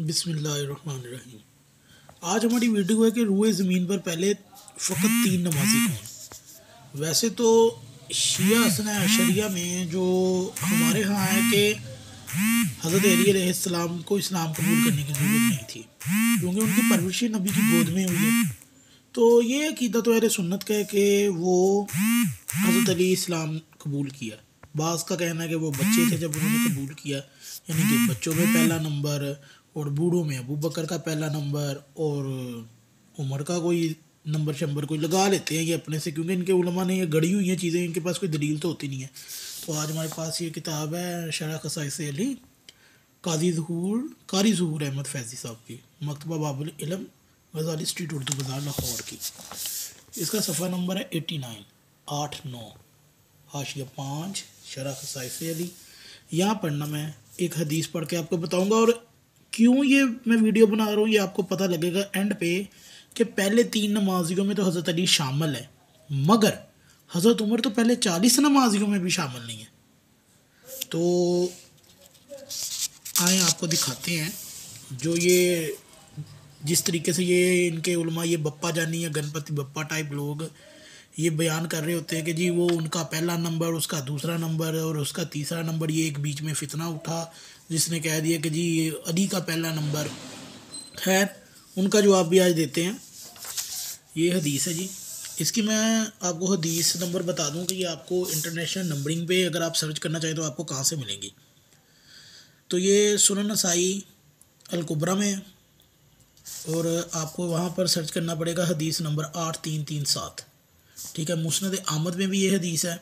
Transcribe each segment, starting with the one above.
बिस्मिल्लाहिर्रहमानिर्रहीम। आज हमारी वीडियो है कि रुए ज़मीन पर पहले फ़कत 3 नमाजी कौन। वैसे तो शिया असना अशरिया में जो हमारे यहाँ है कि हज़रत अली अलैहिस्सलाम को इस्लाम कबूल करने की ज़रूरत नहीं थी, क्योंकि उनकी परवरिश नबी की गोद में हुई है। तो ये अकीदा तो अहले सुन्नत का है कि वो हज़रत अली इस्लाम कबूल किया। बाज़ का कहना है कि वो बच्चे थे जब उन्होंने कबूल किया, यानी कि बच्चों में पहला नंबर, और बूढ़ों में अबू बकर का पहला नंबर, और उमर का कोई नंबर शंबर कोई लगा लेते हैं ये अपने से, क्योंकि इनके उलमा ने ये गढ़ी हुई हैं चीज़ें, इनके पास कोई दलील तो होती नहीं है। तो आज हमारे पास ये किताब है शरह ख़साइस अली कारी ज़हूर अहमद फैज़ी साहब की, मकतबा बाबुल इल्म, गज़ाली स्ट्रीट, उर्दू बाज़ार, लाहौर की। इसका सफ़ा नंबर है 89 8-9, हाशिया 5, शरह ख़साइस अली। यहाँ पढ़ना मैं एक हदीस पढ़ के आपको बताऊँगा, और क्यों ये मैं वीडियो बना रहा हूँ ये आपको पता लगेगा एंड पे, कि पहले 3 नमाजियों में तो हज़रत अली शामिल है, मगर हज़रत उमर तो पहले 40 नमाजियों में भी शामिल नहीं है। तो आए आपको दिखाते हैं जो ये जिस तरीके से ये इनके उलमा ये बप्पा जानी या गणपति बप्पा टाइप लोग ये बयान कर रहे होते हैं कि जी वो उनका पहला नंबर, उसका दूसरा नंबर और उसका तीसरा नंबर। ये एक बीच में फितना उठा जिसने कह दिया कि जी ये अली का पहला नंबर। खैर, उनका जवाब भी आज देते हैं। ये हदीस है जी, इसकी मैं आपको हदीस नंबर बता दूं कि ये आपको इंटरनेशनल नंबरिंग पे अगर आप सर्च करना चाहें तो आपको कहाँ से मिलेंगी। तो ये सुनन नसाई अल कुबरा में है, और आपको वहाँ पर सर्च करना पड़ेगा हदीस नंबर 8337। ठीक है, मुस्नद अहमद में भी ये हदीस है,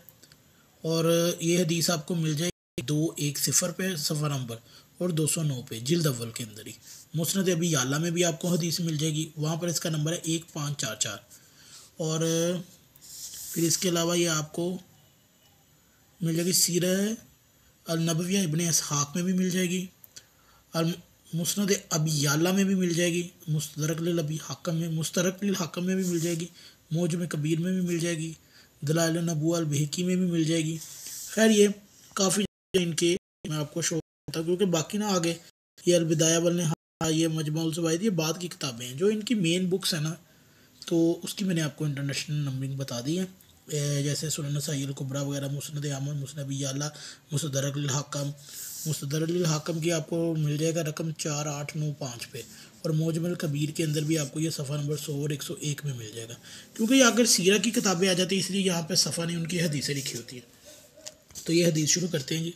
और ये हदीस आपको मिल जाएगी 210 पे सफ़ा नंबर, और 209 पे जिल्द अव्वल के अंदर ही। मुस्नद अबी याला में भी आपको हदीस मिल जाएगी, वहाँ पर इसका नंबर है 1544। और फिर इसके अलावा ये आपको मिल जाएगी सीरह अल नबविया इब्ने इसहाक़ में भी मिल जाएगी, और मुस्नद अबी याला में भी मिल जाएगी, मुस्तदरक लिल अबी हाकम में, मुस्तदरक लिल हाकम में भी मिल जाएगी, मौजम कबीर में भी मिल जाएगी, दलाइल नबुव्वह अल बहकी में भी मिल जाएगी। खैर, ये काफ़ी इनके मैं आपको शो करता हूँ, क्योंकि बाकी ना आगे ये अलबिदाया वल निहाया, ये मजमुअल ज़वाइद, ये बाद की किताबें हैं। जो इनकी मेन बुक्स हैं ना, तो उसकी मैंने आपको इंटरनेशनल नंबरिंग बता दी है, जैसे सुनन नसाई अल कुबरा वगैरह, मुस्नद अहमद, मुस्नद अबी याला, मुस्तदरक लिल हाकम। मुस्तदरक लिल हाकम की आपको मिल जाएगा रकम 4895 पे, और मौजम कबीर के अंदर भी आपको ये सफ़ा नंबर 100 और 101 में मिल जाएगा। क्योंकि ये अगर सीरा की किताबें आ जाती है इसलिए यहाँ पे सफ़ा नहीं, उनकी हदीसें लिखी होती हैं। तो ये हदीस शुरू करते हैं जी।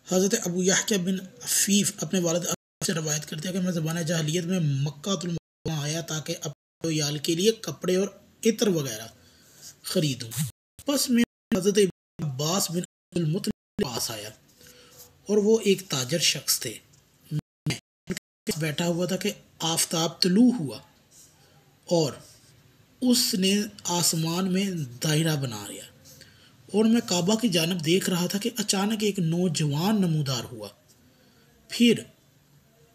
हज़रत अबू याह्या बिन अफ़ीफ़ अपने वालिद से रवायत करते हैं कि मैं ज़माने जाहिलियत में मक्कातुल मुकर्रमा आया ताकि अपने याल के लिए कपड़े और इत्र वगैरह ख़रीदूँ। बस मैं हज़रत अब्बास बिन अब्दुल मुत्तलिब के पास आया, और वो एक ताजर शख्स थे। मैं बैठा हुआ था कि आफताब तलू हुआ, और उसने आसमान में दायरा बना लिया, और मैं काबा की जानब देख रहा था कि अचानक एक नौजवान नमूदार हुआ। फिर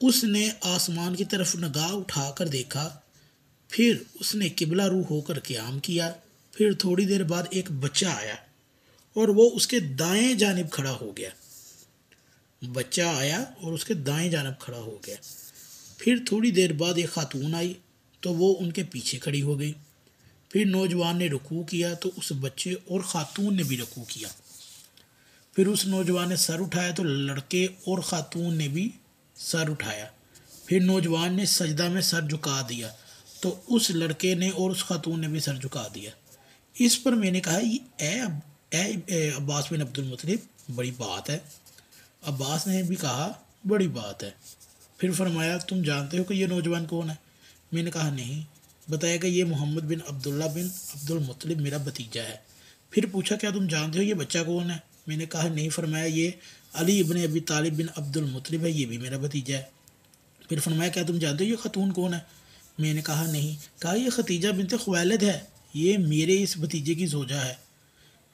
उसने आसमान की तरफ निगाह उठाकर देखा, फिर उसने किबला रू होकर क़याम किया। फिर थोड़ी देर बाद एक बच्चा आया और वो उसके दाएं जानिब खड़ा हो गया। बच्चा आया और उसके दाएं जानिब खड़ा हो गया। फिर थोड़ी देर बाद एक खातून आई तो वो उनके पीछे खड़ी हो गई। फिर नौजवान ने रुकू किया तो उस बच्चे और ख़ातून ने भी रुकू किया। फिर उस नौजवान ने सर उठाया तो लड़के और ख़ातून ने भी सर उठाया। फिर नौजवान ने सजदा में सर झुका दिया तो उस लड़के ने और उस खातून ने भी सर झुका दिया। इस पर मैंने कहा, ए अब्बास बिन अब्दुल मुत्तलिब, बड़ी बात है। अब्बास ने भी कहा, बड़ी बात है। फिर फरमाया, तुम जानते हो कि ये नौजवान कौन है? मैंने कहा, नहीं। बताया कि ये मोहम्मद बिन अब्दुल्ला बिन अब्दुल मुत्तलिब मेरा भतीजा है। फिर पूछा, क्या तुम जानते हो ये बच्चा कौन है? मैंने कहा, नहीं। फरमाया, ये अली इब्न अबी तालिब बिन अब्दुल मुत्तलिब है, ये भी मेरा भतीजा है। फिर फरमाया, क्या तुम जानते हो ये खतून कौन है? मैंने कहा, नहीं। कहा, ये खतीजा बिनत खुवैलिद है, ये मेरे इस भतीजे की जोजा है।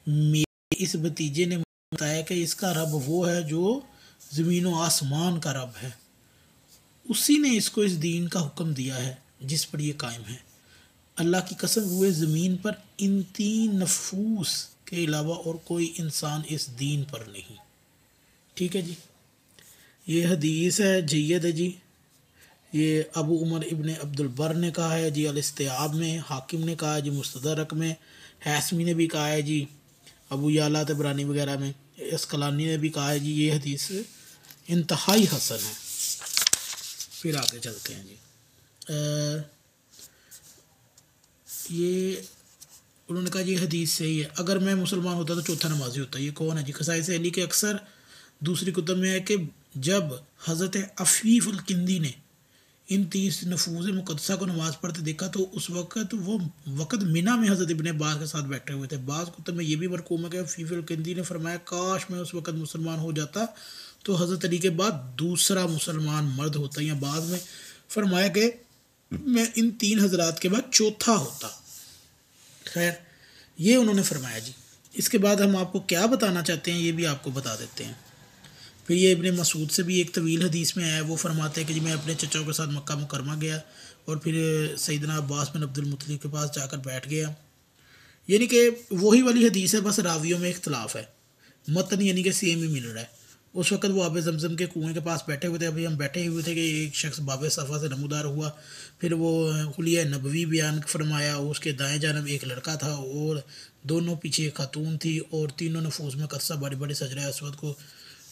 मेरे इस भतीजे ने बताया कि इसका रब वो है जो ज़मीन व आसमान का रब है, उसी ने इसको इस दीन का हुक्म दिया है जिस पर ये कायम है। अल्लाह की कसम, हुए ज़मीन पर इन 3 नफूस के अलावा और कोई इंसान इस दीन पर नहीं। ठीक है जी। ये हदीस है जय्यद है जी। ये अबू उमर इब्न अब्दुल बर ने कहा है जी, अल-इस्तिआब में, हाकिम ने कहा है जी मुस्तदरक में, हैसमी ने भी कहा है जी, अबू याला तबरानी वगैरह में, अस्कलानी ने भी कहा है जी ये हदीस इंतहाई हसन है। फिर आगे चलते हैं जी। ये उन्होंने कहा ये हदीस सही है, अगर मैं मुसलमान होता तो चौथा नमाजी होता। ये कौन है जी? खसाइस अली के अक्सर दूसरी कुतुब में है कि जब हज़रत अफ़ीफ़ अल किंदी ने इन 30 नफूज़ मुक़द्दसा को नमाज़ पढ़ते देखा तो उस वक़्त वो वक़्त मिना में हज़रत इब्न अब्बास के साथ बैठे हुए थे। बाज़ कुतुब में ये भी मरकूम है कि अफ़ीफ़ अल किंदी ने फरमाया काश मैं उस वक़्त मुसलमान हो जाता तो हज़रत अली के बाद दूसरा मुसलमान मर्द होता, या बाद में फरमाया कि मैं इन 3 हज़रात के बाद चौथा होता। खैर ये उन्होंने फरमाया जी। इसके बाद हम आपको क्या बताना चाहते हैं ये भी आपको बता देते हैं। फिर ये इब्ने मसूद से भी एक तवील हदीस में आया, वो फरमाते हैं कि जी मैं अपने चचाओं के साथ मक्का मुकरमा गया और फिर सैयदना अब्बास बिन अब्दुल मुत्तलिब के पास जाकर बैठ गया। यानी कि वही वाली हदीस है, बस रावियों में इख्तलाफ है, मतन यानी कि सेम ही मिल रहा है। उस वक़्त वो आब ज़मज़म के कुएँ के पास बैठे हुए थे। अभी हम बैठे हुए थे कि एक शख्स बाब सफ़ा से नमूदार हुआ। फिर वो हुलिया नबवी बयान फरमाया, उसके दाएं जानब एक लड़का था और दोनों पीछे एक खातून थी, और तीनों ने फूस में कस्सा बड़े बड़े सजरा असवद को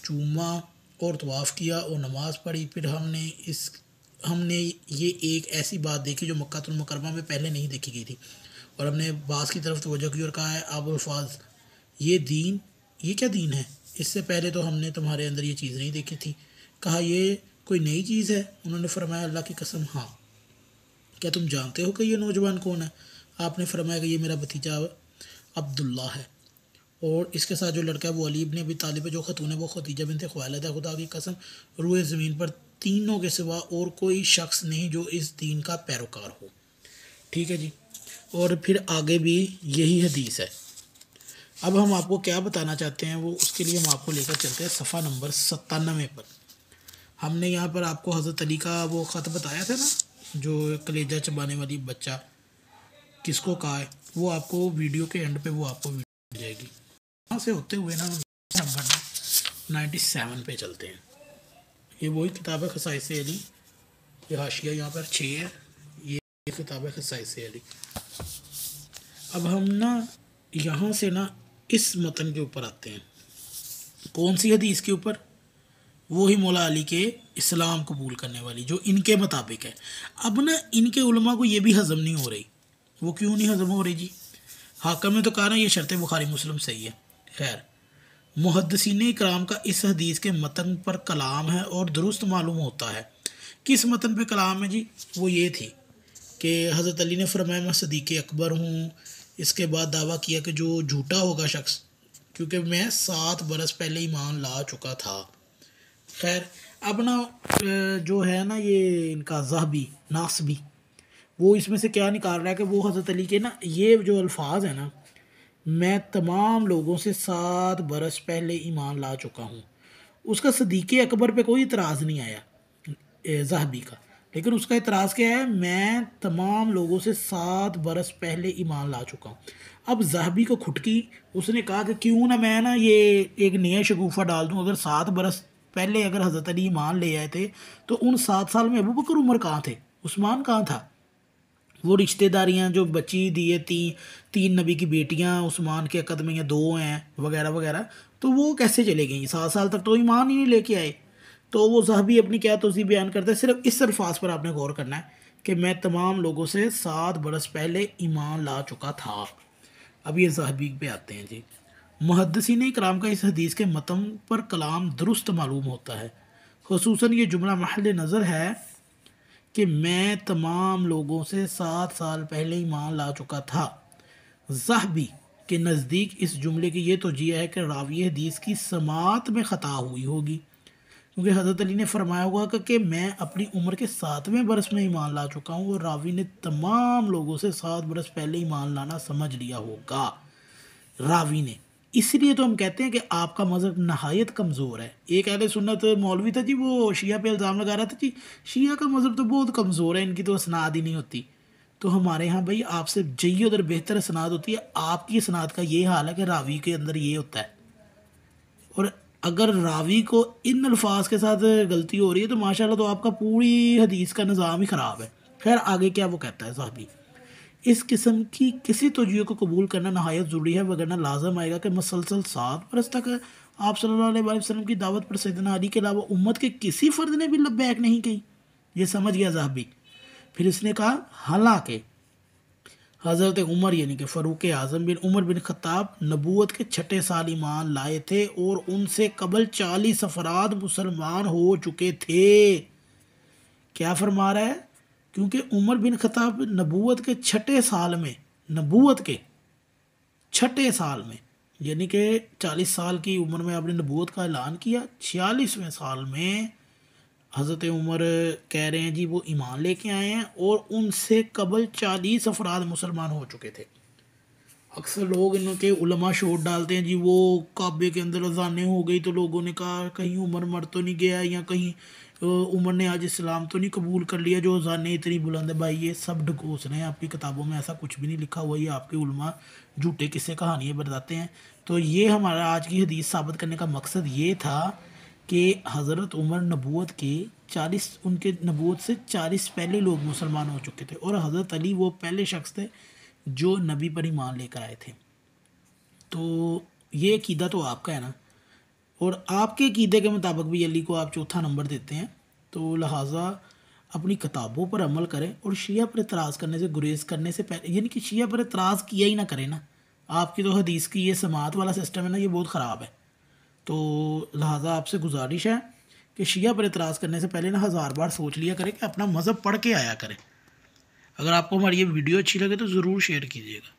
चूमा और तवाफ़ किया और नमाज़ पढ़ी। फिर हमने ये एक ऐसी बात देखी जो मक्कातुल मुकर्रमा में पहले नहीं देखी गई थी, और हमने बास की तरफ तवज्जो की और कहा है अबुल-फाज़ ये क्या दीन है? इससे पहले तो हमने तुम्हारे अंदर ये चीज़ नहीं देखी थी। कहा ये कोई नई चीज़ है? उन्होंने फरमाया अल्लाह की कसम हाँ। क्या तुम जानते हो कि ये नौजवान कौन है? आपने फरमाया कि ये मेरा भतीजा अब्दुल्ला है, और इसके साथ जो लड़का है वो अली इब्न अबी तालिब है, जो खतून है वो खदीजा बिन्त खुवाइलिद है। खुदा की कसम रूए ज़मीन पर तीनों के सिवा और कोई शख्स नहीं जो इस दीन का पैरोकार हो। ठीक है जी। और फिर आगे भी यही हदीस है। अब हम आपको क्या बताना चाहते हैं वो उसके लिए हम आपको लेकर चलते हैं सफ़ा नंबर 97 पर। हमने यहाँ पर आपको हज़रत अली का वो ख़त बताया था ना, जो कलेजा चबाने वाली बच्चा किसको कहा है, वो आपको वीडियो के एंड पे वो आपको वीडियो मिल जाएगी। यहाँ से होते हुए ना नंबर 97 पे चलते हैं। ये वही किताब है खसाइस अली, ये हाशिया यहाँ पर 6 है। ये किताब है खसाइस अली। अब हम ना यहाँ से ना इस मतन के ऊपर आते हैं। कौन सी हदीस के ऊपर? वो ही मौला अली के इस्लाम कबूल करने वाली, जो इनके मुताबिक है। अब ना इनके उलमा को ये भी हज़म नहीं हो रही। वो क्यों नहीं हज़म हो रही जी? हाकम ने तो कहा ना ये शर्त बुखारी मुस्लिम सही है। खैर मुहद्दिसीन इकराम का इस हदीस के मतन पर कलाम है और दुरुस्त मालूम होता है। किस मतन पे कलाम है जी? वो ये थी कि हज़रत अली ने फरमाया मैं सदीक़ अकबर हूँ। इसके बाद दावा किया कि जो झूठा होगा शख्स, क्योंकि मैं 7 बरस पहले ईमान ला चुका था। खैर अब ना जो है ना ये इनका ज़हबी नासबी, वो इसमें से क्या निकाल रहा है कि वो हज़रत अली के ना ये जो अल्फाज है ना, मैं तमाम लोगों से 7 बरस पहले ईमान ला चुका हूँ, उसका सदीक़ अकबर पे कोई इतराज़ नहीं आया ज़हबी का। लेकिन उसका इतराज़ क्या है? मैं तमाम लोगों से 7 बरस पहले ईमान ला चुका हूँ। अब ज़हबी को खुटकी, उसने कहा कि क्यों ना मैं ना ये एक नया शगुफ़ा डाल दूँ। अगर 7 बरस पहले अगर हज़रत अली ईमान ले आए थे तो उन 7 साल में अबू बकर उमर कहाँ थे, उस्मान कहाँ था? वो रिश्तेदारियाँ जो बची दिए 3 नबी की बेटियाँ उस्मान के अक़द में या 2 हैं वगैरह वगैरह, तो वो कैसे चले गई? 7 साल तक तो ईमान ही नहीं लेके आए। तो वो ज़हबी अपनी क्या तौज़ीह बयान करता है, सिर्फ इस अल्फाज पर आपने गौर करना है कि मैं तमाम लोगों से 7 बरस पहले ईमान ला चुका था। अब ये ज़हबी पे आते हैं जी। मुहद्दिसीन इकराम का इस हदीस के मतन पर कलाम दुरुस्त मालूम होता है, खुसूसन ये जुमला महल नज़र है कि मैं तमाम लोगों से 7 साल पहले ईमान ला चुका था। ज़हबी के नज़दीक इस जुमले की ये तौजीह है कि रावी हदीस की समात में ख़ता हुई होगी, क्योंकि हज़रत अली ने फरमाया होगा कि मैं अपनी उम्र के 7वें बरस में ईमान ला चुका हूँ, और रावी ने तमाम लोगों से 7 बरस पहले ईमान लाना समझ लिया होगा, रावी ने। इसलिए तो हम कहते हैं कि आपका मज़हब नहायत कमज़ोर है। एक अहले सुन्नत मौलवी था जी, वो शिया पे इल्ज़ाम लगा रहा था जी शिया का मज़हब तो बहुत कमज़ोर है, इनकी तो असनाद ही नहीं होती। तो हमारे यहाँ भाई आपसे जय्यद और बेहतर असनाद होती है, आपकी असनाद का ये हाल है कि रावी के अंदर ये होता है। और अगर रावी को इन अल्फाज के साथ गलती हो रही है तो माशाल्लाह तो आपका पूरी हदीस का निज़ाम ही ख़राब है। खैर आगे क्या वो कहता है साहबी, इस किस्म की किसी तौजीह को कबूल करना नहायत ज़रूरी है, वगरना लाजम आएगा कि मुसलसल 7 बरस तक आप सल्लल्लाहु अलैहि वसल्लम की दावत पर सैयदना अली के अलावा उम्मत के किसी फ़र्द ने भी लब्बैक नहीं की। ये समझ गया साहबी। फिर इसने कहा हालांकि हज़रत उमर यानी कि फ़ारूक आज़म बिन उमर बिन ख़त्ताब नबूवत के 6 साल ईमान लाए थे और उनसे कबल 40 अफराद मुसलमान हो चुके थे। क्या फरमा रहा है? क्योंकि उमर बिन ख़त्ताब नबूवत के 6 साल में, नबूवत के 6 साल में यानी कि 40 साल की उम्र में आपने नबूवत का ऐलान किया, 46वें साल में हज़रत उमर कह रहे हैं जी वो ईमान लेके आए हैं और उनसे कबल 40 अफराद मुसलमान हो चुके थे। अक्सर लोग इनके उलमा शोर डालते हैं जी वो काबे के अंदर अजानें हो गई तो लोगों ने कहा कहीं उमर मर तो नहीं गया या कहीं उमर ने आज इस्लाम तो नहीं कबूल कर लिया जो अजानें इतनी बुलंद है। भाई ये सब ढकोस रहे हैं, आपकी किताबों में ऐसा कुछ भी नहीं लिखा हुआ, ये आपके उलमा झूठे किस्से कहानियाँ बताते हैं। तो ये हमारा आज की हदीस साबित करने का मकसद ये था कि हज़रत उमर नबूवत के 40 उनके नबूवत से 40 पहले लोग मुसलमान हो चुके थे और हज़रत अली वो पहले शख्स थे जो नबी पर ईमान लेकर आए थे। तो ये अकीदा तो आपका है ना, और आपके अकीदे के मुताबिक भी अली को आप चौथा नंबर देते हैं, तो लिहाजा अपनी किताबों पर अमल करें और शिया पर एतराज़ करने से गुरेज करने से पहले, यानी कि शिया पर एतराज़ किया ही ना करें ना। आपकी तो हदीस की ये समात वाला सिस्टम है ना, ये बहुत ख़राब है। तो लिहाजा आपसे गुजारिश है कि शिया पर एतराज़ करने से पहले ना 1000 बार सोच लिया करें कि अपना मज़हब पढ़ के आया करें। अगर आपको हमारी ये वीडियो अच्छी लगे तो ज़रूर शेयर कीजिएगा।